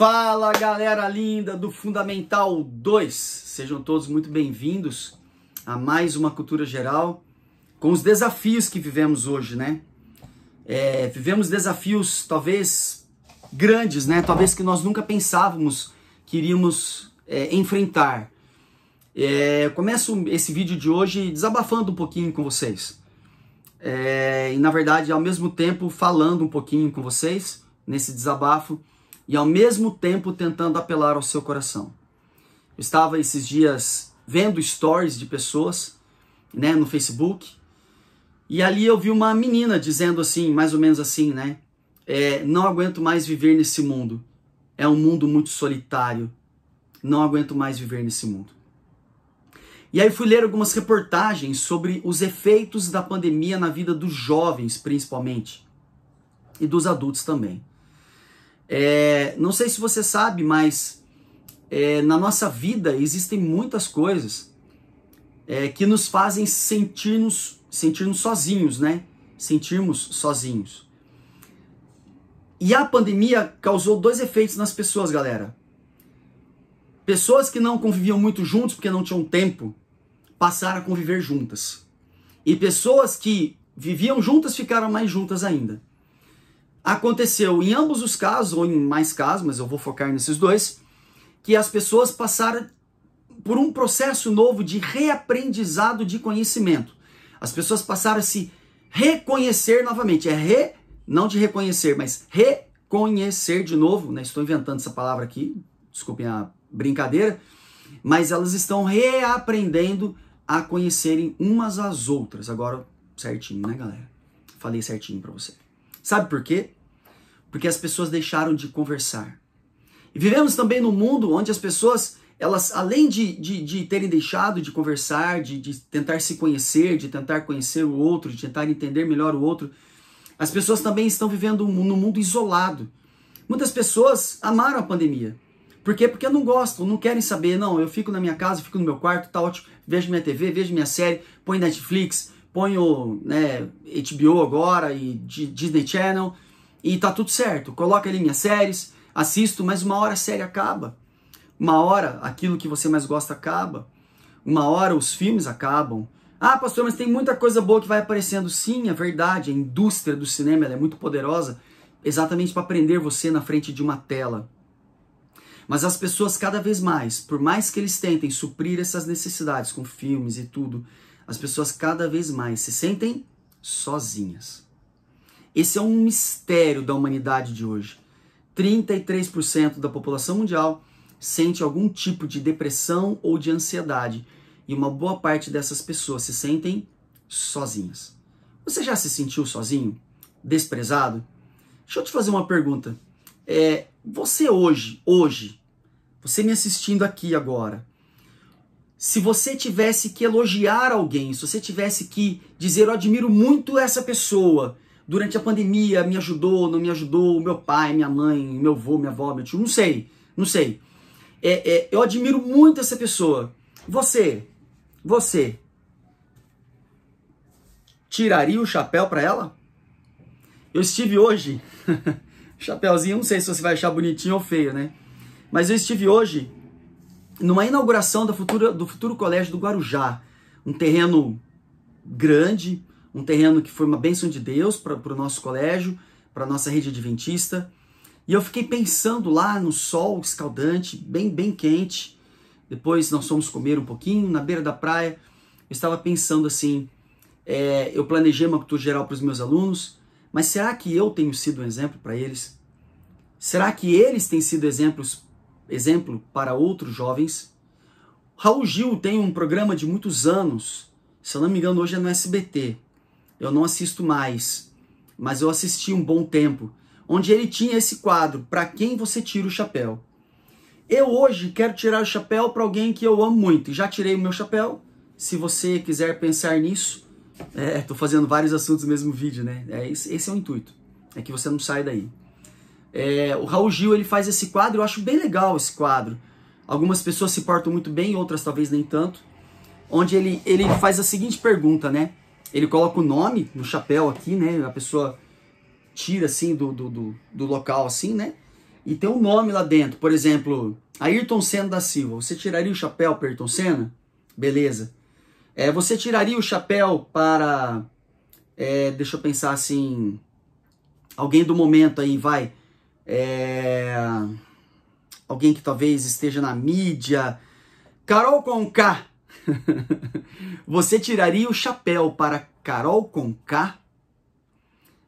Fala, galera linda do Fundamental 2, sejam todos muito bem-vindos a mais uma Cultura Geral com os desafios que vivemos hoje, né? Vivemos desafios talvez grandes, né? Talvez que nós nunca pensávamos que iríamos enfrentar. Começo esse vídeo de hoje desabafando um pouquinho com vocês. E na verdade, ao mesmo tempo, falando um pouquinho com vocês nesse desabafo, e ao mesmo tempo tentando apelar ao seu coração. Eu estava esses dias vendo stories de pessoas, né, no Facebook, e ali eu vi uma menina dizendo assim, mais ou menos assim, né, não aguento mais viver nesse mundo, é um mundo muito solitário, não aguento mais viver nesse mundo. E aí fui ler algumas reportagens sobre os efeitos da pandemia na vida dos jovens, principalmente, e dos adultos também. Não sei se você sabe, mas na nossa vida existem muitas coisas que nos fazem sentirmos sozinhos, né? Sentirmos sozinhos. E a pandemia causou dois efeitos nas pessoas, galera. Pessoas que não conviviam muito juntos porque não tinham tempo, passaram a conviver juntas. E pessoas que viviam juntas ficaram mais juntas ainda. Aconteceu em ambos os casos, ou em mais casos, mas eu vou focar nesses dois, que as pessoas passaram por um processo novo de reaprendizado de conhecimento. As pessoas passaram a se reconhecer novamente. Não de reconhecer, mas reconhecer de novo, né? Estou inventando essa palavra aqui, desculpem a brincadeira, mas elas estão reaprendendo a conhecerem umas às outras. Agora, certinho, né, galera? Falei certinho pra você. Sabe por quê? Porque as pessoas deixaram de conversar. E vivemos também num mundo onde as pessoas, elas, além de terem deixado de conversar, de tentar se conhecer, de tentar conhecer o outro, de tentar entender melhor o outro, as pessoas também estão vivendo num mundo isolado. Muitas pessoas amaram a pandemia. Por quê? Porque não gostam, não querem saber. Não, eu fico na minha casa, fico no meu quarto, tá ótimo, vejo minha TV, vejo minha série, põe Netflix, ponho, né, HBO agora e Disney Channel e tá tudo certo. Coloca ali minhas séries, assisto, mas uma hora a série acaba. Uma hora aquilo que você mais gosta acaba. Uma hora os filmes acabam. Ah, pastor, mas tem muita coisa boa que vai aparecendo. Sim, é verdade. A indústria do cinema ela é muito poderosa exatamente para prender você na frente de uma tela. Mas as pessoas cada vez mais, por mais que eles tentem suprir essas necessidades com filmes e tudo, as pessoas cada vez mais se sentem sozinhas. Esse é um mistério da humanidade de hoje. 33% da população mundial sente algum tipo de depressão ou de ansiedade. E uma boa parte dessas pessoas se sentem sozinhas. Você já se sentiu sozinho? Desprezado? Deixa eu te fazer uma pergunta. Você hoje, você me assistindo aqui agora, se você tivesse que elogiar alguém, se você tivesse que dizer, eu admiro muito essa pessoa, durante a pandemia me ajudou, não me ajudou, meu pai, minha mãe, meu avô, minha avó, meu tio, não sei. Eu admiro muito essa pessoa. Você tiraria o chapéu para ela? Eu estive hoje, chapéuzinho, não sei se você vai achar bonitinho ou feio, né? Mas eu estive hoje numa inauguração do futuro colégio do Guarujá, um terreno grande, um terreno que foi uma bênção de Deus para o nosso colégio, para a nossa rede adventista, e eu fiquei pensando lá no sol escaldante, bem quente, depois nós fomos comer um pouquinho na beira da praia, eu estava pensando assim, eu planejei uma cultura geral para os meus alunos, mas será que eu tenho sido um exemplo para eles? Será que eles têm sido exemplo para outros jovens? Raul Gil tem um programa de muitos anos, se eu não me engano hoje é no SBT, eu não assisto mais, mas eu assisti um bom tempo, onde ele tinha esse quadro, para quem você tira o chapéu. Eu hoje quero tirar o chapéu para alguém que eu amo muito, e já tirei o meu chapéu, se você quiser pensar nisso, tô fazendo vários assuntos no mesmo vídeo, né? Esse é o intuito, é que você não sai daí. O Raul Gil ele faz esse quadro, eu acho bem legal esse quadro. Algumas pessoas se portam muito bem, outras talvez nem tanto. Onde ele faz a seguinte pergunta, né? Ele coloca o nome no chapéu aqui, né? A pessoa tira assim do local assim, né? e tem um nome lá dentro. Por exemplo, Ayrton Senna da Silva. Você tiraria o chapéu para Ayrton Senna? Beleza. Você tiraria o chapéu para... deixa eu pensar assim... Alguém do momento aí, vai... alguém que talvez esteja na mídia... Carol Conká. Você tiraria o chapéu para Carol Conká?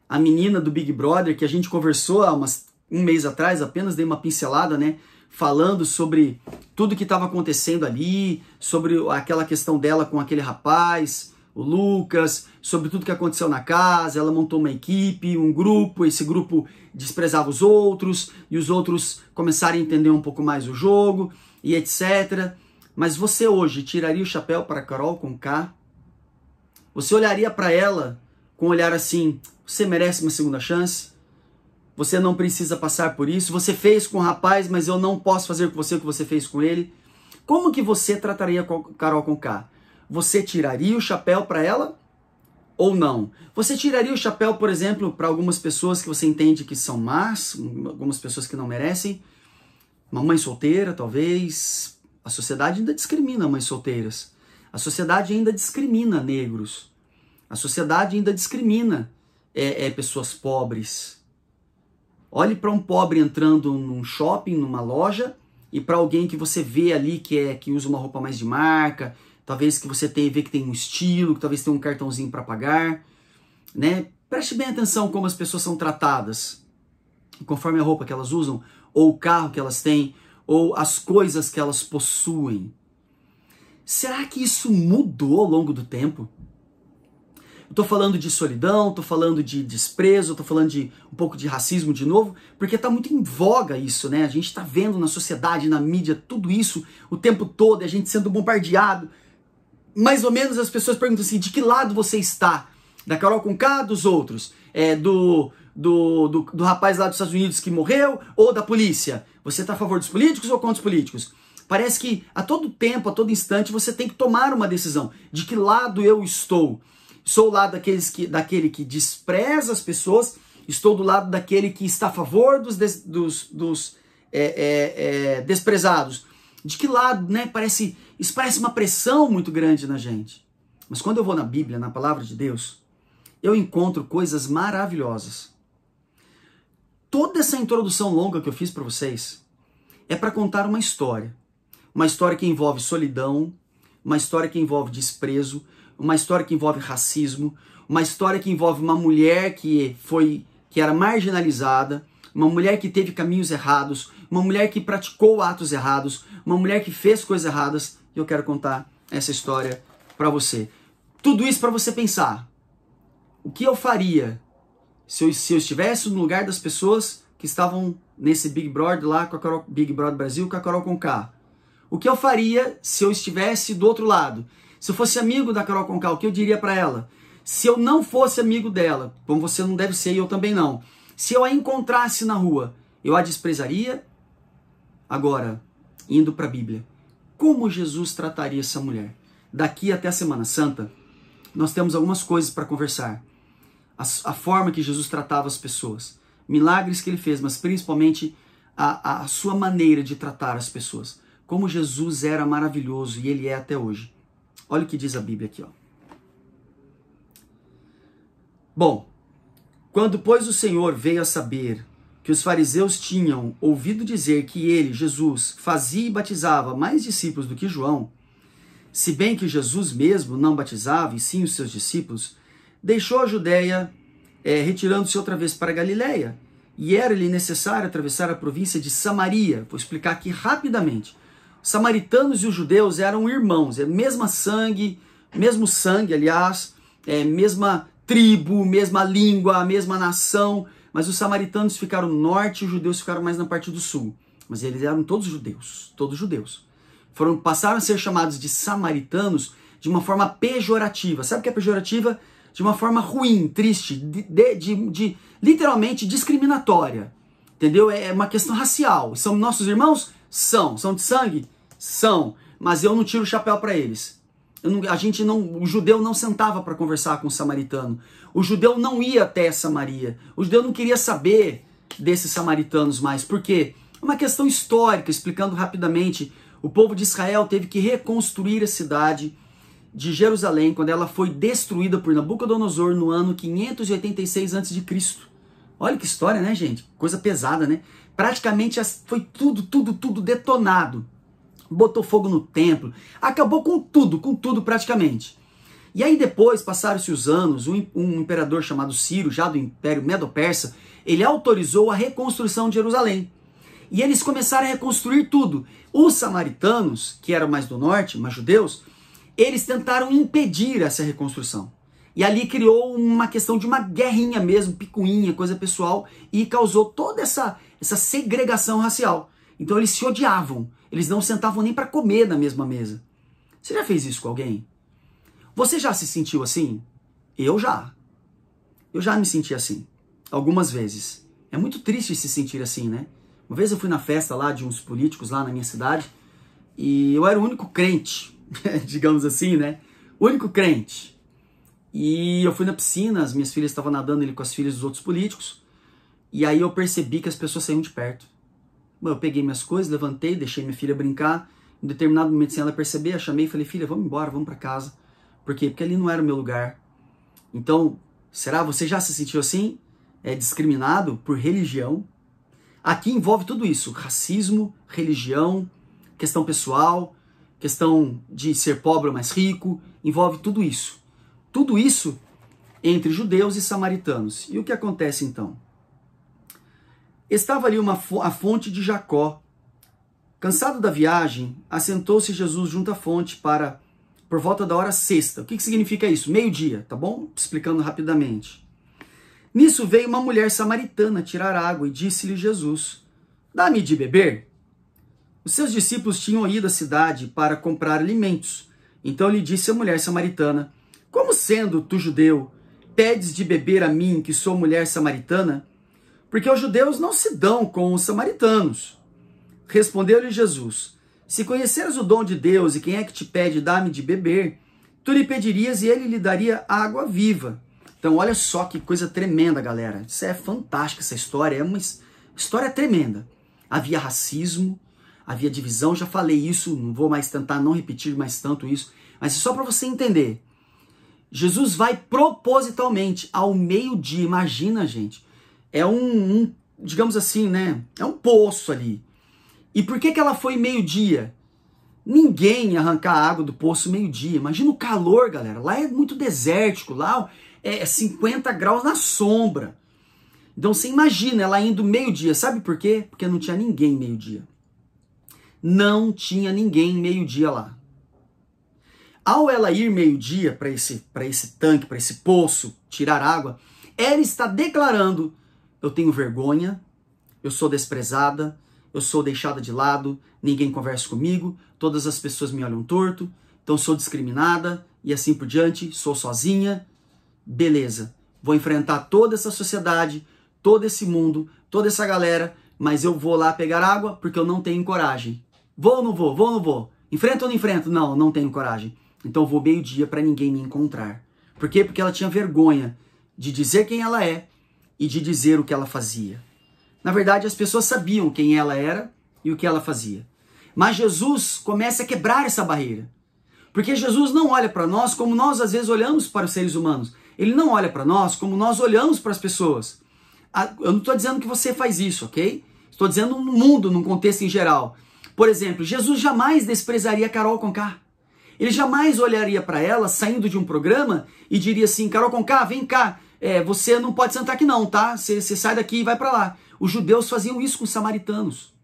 A menina do Big Brother, que a gente conversou há um mês atrás, apenas dei uma pincelada, né? Falando sobre tudo que estava acontecendo ali, sobre aquela questão dela com aquele rapaz, o Lucas, sobre tudo que aconteceu na casa. Ela montou uma equipe, um grupo, esse grupo desprezava os outros, e os outros começaram a entender um pouco mais o jogo, e etc. Mas você hoje tiraria o chapéu para Carol Conká? Você olharia para ela com um olhar assim, você merece uma segunda chance? Você não precisa passar por isso? Você fez com o rapaz, mas eu não posso fazer com você o que você fez com ele? Como que você trataria Carol Conká? Você tiraria o chapéu para ela ou não? Você tiraria o chapéu, por exemplo, para algumas pessoas que você entende que são más, algumas pessoas que não merecem? Uma mãe solteira, talvez... A sociedade ainda discrimina mães solteiras. A sociedade ainda discrimina negros. A sociedade ainda discrimina pessoas pobres. Olhe para um pobre entrando num shopping, numa loja, e para alguém que você vê ali que usa uma roupa mais de marca, talvez que você vê que tem um estilo, que talvez tenha um cartãozinho para pagar, né? Preste bem atenção como as pessoas são tratadas, conforme a roupa que elas usam, ou o carro que elas têm, ou as coisas que elas possuem. Será que isso mudou ao longo do tempo? Estou falando de solidão, estou falando de desprezo, estou falando de um pouco de racismo de novo, porque está muito em voga isso, né? A gente está vendo na sociedade, na mídia, tudo isso o tempo todo, a gente sendo bombardeado. Mais ou menos as pessoas perguntam assim, de que lado você está? Da Carol Conká, dos outros? Do rapaz lá dos Estados Unidos que morreu, ou da polícia? Você está a favor dos políticos ou contra os políticos? Parece que a todo tempo, a todo instante, você tem que tomar uma decisão. De que lado eu estou? Sou do lado daquele que despreza as pessoas, estou do lado daquele que está a favor dos desprezados. De que lado, né? Isso parece uma pressão muito grande na gente. Mas quando eu vou na Bíblia, na palavra de Deus, eu encontro coisas maravilhosas. Toda essa introdução longa que eu fiz para vocês é para contar uma história. Uma história que envolve solidão, uma história que envolve desprezo, uma história que envolve racismo, uma história que envolve uma mulher que era marginalizada, uma mulher que teve caminhos errados, uma mulher que praticou atos errados, uma mulher que fez coisas erradas. E eu quero contar essa história para você. Tudo isso para você pensar. O que eu faria se eu estivesse no lugar das pessoas que estavam nesse Big Brother lá, Big Brother Brasil, com a Carol Conká? O que eu faria se eu estivesse do outro lado? Se eu fosse amigo da Carol Conká, o que eu diria para ela? Se eu não fosse amigo dela, como você não deve ser e eu também não, se eu a encontrasse na rua, eu a desprezaria? Agora, indo para a Bíblia, como Jesus trataria essa mulher? Daqui até a Semana Santa, nós temos algumas coisas para conversar. A forma que Jesus tratava as pessoas, milagres que ele fez, mas principalmente a sua maneira de tratar as pessoas. Como Jesus era maravilhoso e ele é até hoje. Olha o que diz a Bíblia aqui, ó. Bom, quando, pois, o Senhor veio a saber que os fariseus tinham ouvido dizer que ele, Jesus, fazia e batizava mais discípulos do que João, se bem que Jesus mesmo não batizava, e sim os seus discípulos, deixou a Judéia, retirando-se outra vez para a Galiléia, e era-lhe necessário atravessar a província de Samaria. Vou explicar aqui rapidamente. Os samaritanos e os judeus eram irmãos, mesmo sangue, aliás, mesma tribo, mesma língua, mesma nação, mas os samaritanos ficaram no norte e os judeus ficaram mais na parte do sul. Mas eles eram todos judeus. Passaram a ser chamados de samaritanos de uma forma pejorativa. Sabe o que é pejorativa? De uma forma ruim, triste, literalmente discriminatória. Entendeu? É uma questão racial. São nossos irmãos? São. São de sangue? São. Mas eu não tiro o chapéu para eles. O judeu não sentava para conversar com o samaritano. O judeu não ia até Samaria. O judeu não queria saber desses samaritanos mais. Por quê? Uma questão histórica, explicando rapidamente. O povo de Israel teve que reconstruir a cidade de Jerusalém quando ela foi destruída por Nabucodonosor no ano 586 a.C. Olha que história, né, gente? Coisa pesada, né? Praticamente foi tudo detonado. Botou fogo no templo, acabou com tudo praticamente. E aí depois, passaram-se os anos, um imperador chamado Ciro, já do Império Medo-Persa, ele autorizou a reconstrução de Jerusalém. E eles começaram a reconstruir tudo. Os samaritanos, que eram mais do norte, mais judeus, eles tentaram impedir essa reconstrução. E ali criou uma questão de uma guerrinha mesmo, picuinha, coisa pessoal, e causou toda essa segregação racial. Então eles se odiavam, eles não sentavam nem para comer na mesma mesa. Você já fez isso com alguém? Você já se sentiu assim? Eu já. Eu já me senti assim, algumas vezes. É muito triste se sentir assim, né? Uma vez eu fui na festa lá de uns políticos lá na minha cidade, e eu era o único crente, digamos assim, né? O único crente. E eu fui na piscina, as minhas filhas estavam nadando ali com as filhas dos outros políticos, e aí eu percebi que as pessoas saíam de perto. Eu peguei minhas coisas, levantei, deixei minha filha brincar, em determinado momento, sem ela perceber, eu chamei e falei, filha, vamos embora, vamos para casa. Por quê? Porque ali não era o meu lugar. Então, será? Você já se sentiu assim? Discriminado por religião? Aqui envolve tudo isso, racismo, religião, questão pessoal, questão de ser pobre ou mais rico, envolve tudo isso. Tudo isso entre judeus e samaritanos. E o que acontece então? Estava ali a fonte de Jacó. Cansado da viagem, assentou-se Jesus junto à fonte por volta da hora sexta. O que significa isso? Meio-dia, tá bom? Explicando rapidamente. Nisso veio uma mulher samaritana tirar água e disse-lhe Jesus, dá-me de beber. Os seus discípulos tinham ido à cidade para comprar alimentos. Então lhe disse a mulher samaritana, como sendo tu judeu, pedes de beber a mim, que sou mulher samaritana? Porque os judeus não se dão com os samaritanos. Respondeu-lhe Jesus, se conheceras o dom de Deus e quem é que te pede dá-me de beber, tu lhe pedirias e ele lhe daria água viva. Então olha só que coisa tremenda, galera. Isso é fantástico, essa história é uma história tremenda. Havia racismo, havia divisão, já falei isso, não vou mais tentar não repetir mais tanto isso, mas é só para você entender. Jesus vai propositalmente ao meio-dia, imagina, gente. É digamos assim, né? É um poço ali. E por que ela foi meio-dia? Ninguém ia arrancar a água do poço meio-dia. Imagina o calor, galera. Lá é muito desértico, lá é 50 graus na sombra. Então você imagina ela indo meio-dia. Sabe por quê? Porque não tinha ninguém meio-dia. Não tinha ninguém meio-dia lá. Ao ela ir meio-dia para esse tanque, para esse poço, tirar água, ela está declarando, eu tenho vergonha, eu sou desprezada, eu sou deixada de lado, ninguém conversa comigo, todas as pessoas me olham torto, então sou discriminada e assim por diante, sou sozinha. Beleza, vou enfrentar toda essa sociedade, todo esse mundo, toda essa galera, mas eu vou lá pegar água porque eu não tenho coragem. Vou ou não vou? Vou ou não vou? Enfrento ou não enfrento? Não, não tenho coragem. Então eu vou meio-dia para ninguém me encontrar. Por quê? Porque ela tinha vergonha de dizer quem ela é e de dizer o que ela fazia. Na verdade, as pessoas sabiam quem ela era e o que ela fazia. Mas Jesus começa a quebrar essa barreira. Porque Jesus não olha para nós como nós às vezes olhamos para os seres humanos. Ele não olha para nós como nós olhamos para as pessoas. Eu não estou dizendo que você faz isso, ok? Estou dizendo no mundo, num contexto em geral. Por exemplo, Jesus jamais desprezaria Carol Conká. Ele jamais olharia para ela saindo de um programa e diria assim, Carol Conká, vem cá, você não pode sentar aqui não, tá? Você sai daqui e vai para lá. Os judeus faziam isso com os samaritanos.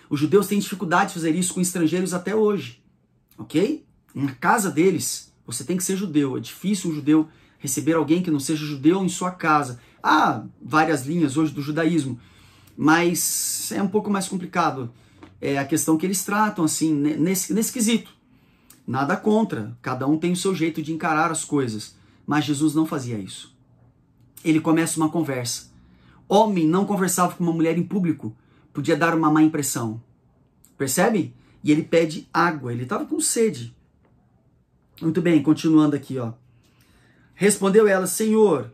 Os judeus têm dificuldade de fazer isso com estrangeiros até hoje, ok? Na casa deles, você tem que ser judeu. É difícil um judeu receber alguém que não seja judeu em sua casa. Há várias linhas hoje do judaísmo, mas é um pouco mais complicado. É a questão que eles tratam assim, nesse quesito. Nada contra, cada um tem o seu jeito de encarar as coisas, mas Jesus não fazia isso. Ele começa uma conversa. Homem não conversava com uma mulher em público, podia dar uma má impressão. Percebe? E ele pede água, ele estava com sede. Muito bem, continuando aqui, ó. Respondeu ela, Senhor,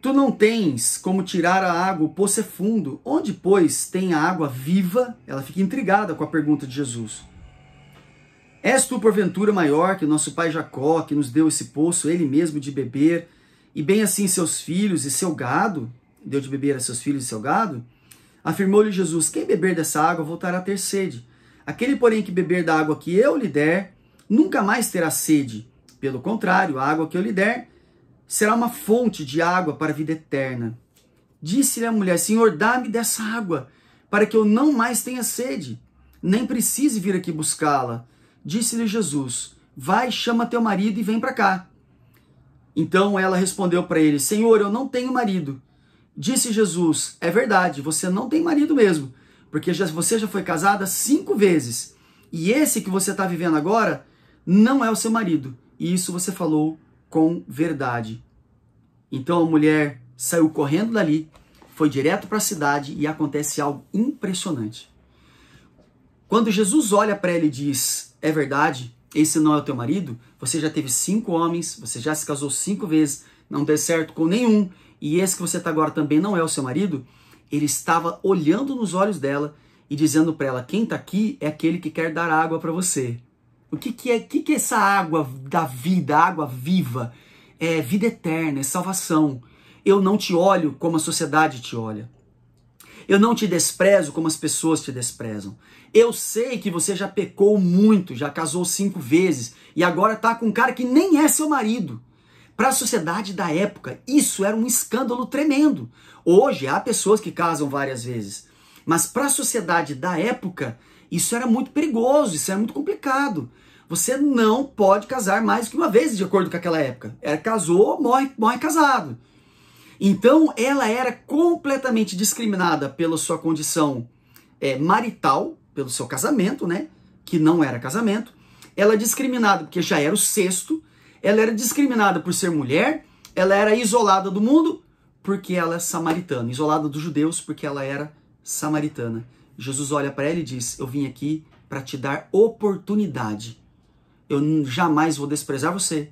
Tu não tens como tirar a água, o poço é fundo. Onde, pois, tem a água viva? Ela fica intrigada com a pergunta de Jesus. És tu, porventura, maior que nosso pai Jacó, que nos deu esse poço, ele mesmo de beber, e bem assim seus filhos e seu gado? Deu de beber a seus filhos e seu gado? Afirmou-lhe Jesus, quem beber dessa água voltará a ter sede. Aquele, porém, que beber da água que eu lhe der, nunca mais terá sede. Pelo contrário, a água que eu lhe der será uma fonte de água para a vida eterna. Disse-lhe a mulher, Senhor, dá-me dessa água, para que eu não mais tenha sede, nem precise vir aqui buscá-la. Disse-lhe Jesus, vai, chama teu marido e vem para cá. Então ela respondeu para ele, Senhor, eu não tenho marido. Disse Jesus, é verdade, você não tem marido mesmo, porque você já foi casada 5 vezes, e esse que você está vivendo agora não é o seu marido, e isso você falou com verdade. Então a mulher saiu correndo dali, foi direto para a cidade e acontece algo impressionante. Quando Jesus olha para ela e diz, é verdade, esse não é o teu marido, você já teve 5 homens, você já se casou 5 vezes, não deu certo com nenhum, e esse que você está agora também não é o seu marido, ele estava olhando nos olhos dela e dizendo para ela, quem está aqui é aquele que quer dar água para você. O que é essa água da vida, água viva? É vida eterna, é salvação. Eu não te olho como a sociedade te olha. Eu não te desprezo como as pessoas te desprezam. Eu sei que você já pecou muito, já casou 5 vezes e agora está com um cara que nem é seu marido. Para a sociedade da época, isso era um escândalo tremendo. Hoje, há pessoas que casam várias vezes. Mas para a sociedade da época, isso era muito perigoso, isso era muito complicado. Você não pode casar mais que uma vez, de acordo com aquela época. Casou, morre casado. Então, ela era completamente discriminada pela sua condição marital, pelo seu casamento, né? Que não era casamento. Ela é discriminada porque já era o 6º. Ela era discriminada por ser mulher. Ela era isolada do mundo porque ela é samaritana. Isolada dos judeus porque ela era samaritana. Jesus olha para ela e diz, eu vim aqui para te dar oportunidade. Eu jamais vou desprezar você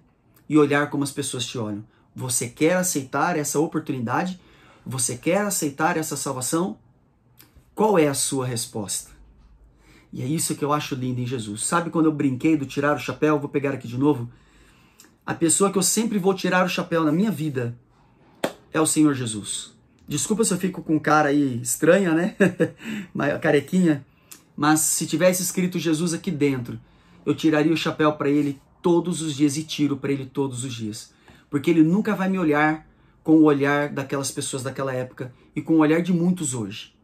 e olhar como as pessoas te olham. Você quer aceitar essa oportunidade? Você quer aceitar essa salvação? Qual é a sua resposta? E é isso que eu acho lindo em Jesus. Sabe quando eu brinquei do tirar o chapéu? Vou pegar aqui de novo. A pessoa que eu sempre vou tirar o chapéu na minha vida é o Senhor Jesus. Desculpa se eu fico com cara aí estranha, né? Carequinha. Mas se tivesse escrito Jesus aqui dentro, eu tiraria o chapéu para ele todos os dias e tiro para ele todos os dias. Porque ele nunca vai me olhar com o olhar daquelas pessoas daquela época e com o olhar de muitos hoje.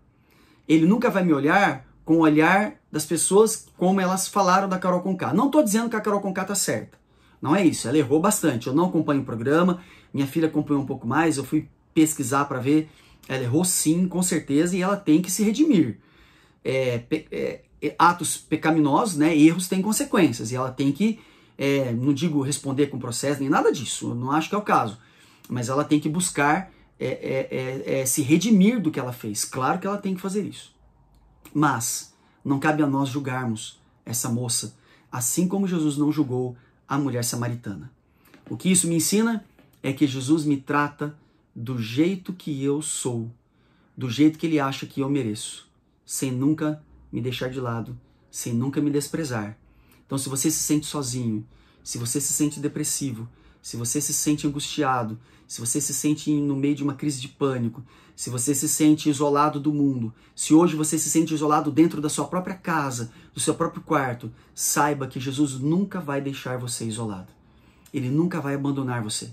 Ele nunca vai me olhar com o olhar das pessoas como elas falaram da Carol Conká. Não estou dizendo que a Carol Conká está certa. Não é isso. Ela errou bastante. Eu não acompanho o programa. Minha filha acompanhou um pouco mais. Eu fui pesquisar para ver. Ela errou sim, com certeza, e ela tem que se redimir. Atos pecaminosos, né? Erros têm consequências. E ela tem que, não digo responder com processo, nem nada disso. Eu não acho que é o caso. Mas ela tem que buscar se redimir do que ela fez. Claro que ela tem que fazer isso. Mas não cabe a nós julgarmos essa moça, assim como Jesus não julgou a mulher samaritana. O que isso me ensina é que Jesus me trata do jeito que eu sou, do jeito que ele acha que eu mereço, sem nunca me deixar de lado, sem nunca me desprezar. Então, se você se sente sozinho, se você se sente depressivo, se você se sente angustiado, se você se sente no meio de uma crise de pânico, se você se sente isolado do mundo, se hoje você se sente isolado dentro da sua própria casa, do seu próprio quarto, saiba que Jesus nunca vai deixar você isolado. Ele nunca vai abandonar você.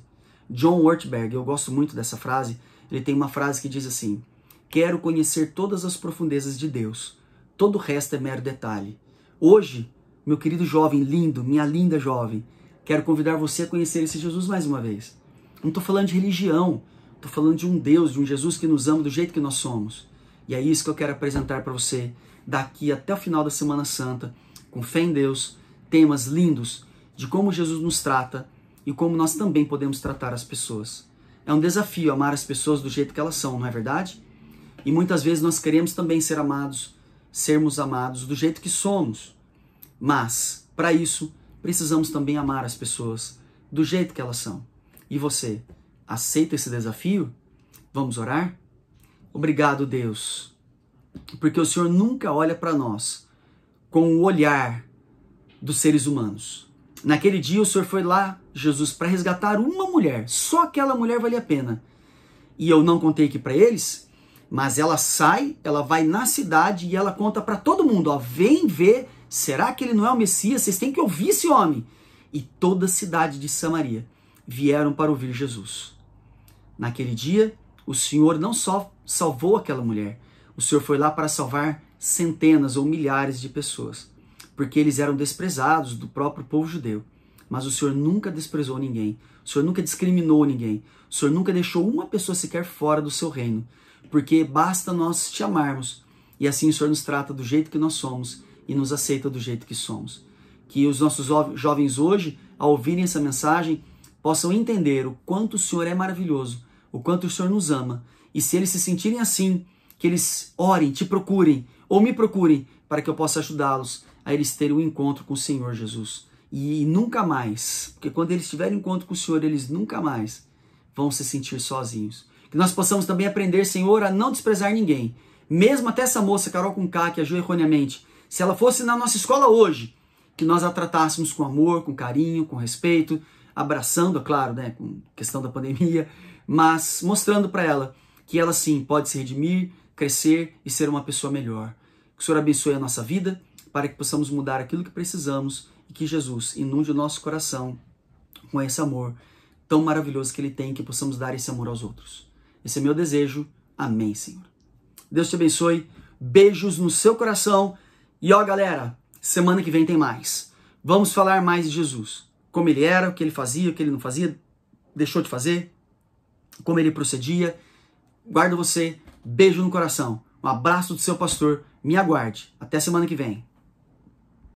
John Ortberg, eu gosto muito dessa frase, ele tem uma frase que diz assim, quero conhecer todas as profundezas de Deus, todo o resto é mero detalhe. Hoje, meu querido jovem lindo, minha linda jovem, quero convidar você a conhecer esse Jesus mais uma vez. Não estou falando de religião, estou falando de um Deus, de um Jesus que nos ama do jeito que nós somos. E é isso que eu quero apresentar para você daqui até o final da Semana Santa, com fé em Deus, temas lindos de como Jesus nos trata e como nós também podemos tratar as pessoas. É um desafio amar as pessoas do jeito que elas são, não é verdade? E muitas vezes nós queremos também ser amados, sermos amados do jeito que somos. Mas, para isso, precisamos também amar as pessoas do jeito que elas são. E você, aceita esse desafio? Vamos orar? Obrigado, Deus, porque o Senhor nunca olha para nós com o olhar dos seres humanos. Naquele dia o Senhor foi lá, Jesus, para resgatar uma mulher. Só aquela mulher valia a pena. E eu não contei aqui para eles, mas ela sai, ela vai na cidade e ela conta para todo mundo, ó, vem ver, será que ele não é o Messias? Vocês têm que ouvir esse homem. E toda a cidade de Samaria vieram para ouvir Jesus. Naquele dia, o Senhor não só salvou aquela mulher, o Senhor foi lá para salvar centenas ou milhares de pessoas, porque eles eram desprezados do próprio povo judeu. Mas o Senhor nunca desprezou ninguém, o Senhor nunca discriminou ninguém, o Senhor nunca deixou uma pessoa sequer fora do seu reino, porque basta nós te amarmos, e assim o Senhor nos trata do jeito que nós somos e nos aceita do jeito que somos. Que os nossos jovens hoje, ao ouvirem essa mensagem, possam entender o quanto o Senhor é maravilhoso, o quanto o Senhor nos ama, e se eles se sentirem assim, que eles orem, te procurem, ou me procurem, para que eu possa ajudá-los a eles terem um encontro com o Senhor Jesus. E nunca mais, porque quando eles tiverem encontro com o Senhor, eles nunca mais vão se sentir sozinhos. Que nós possamos também aprender, Senhor, a não desprezar ninguém. Mesmo até essa moça, Carol Conká, que agiu erroneamente, se ela fosse na nossa escola hoje, que nós a tratássemos com amor, com carinho, com respeito, abraçando, é claro, né, com questão da pandemia, mas mostrando para ela que ela sim pode se redimir, crescer e ser uma pessoa melhor. Que o Senhor abençoe a nossa vida, para que possamos mudar aquilo que precisamos e que Jesus inunde o nosso coração com esse amor tão maravilhoso que Ele tem, que possamos dar esse amor aos outros. Esse é meu desejo. Amém, Senhor. Deus te abençoe. Beijos no seu coração. E ó, galera, semana que vem tem mais. Vamos falar mais de Jesus. Como Ele era, o que Ele fazia, o que Ele não fazia, deixou de fazer, como Ele procedia. Guardo você. Beijo no coração. Um abraço do seu pastor. Me aguarde. Até semana que vem.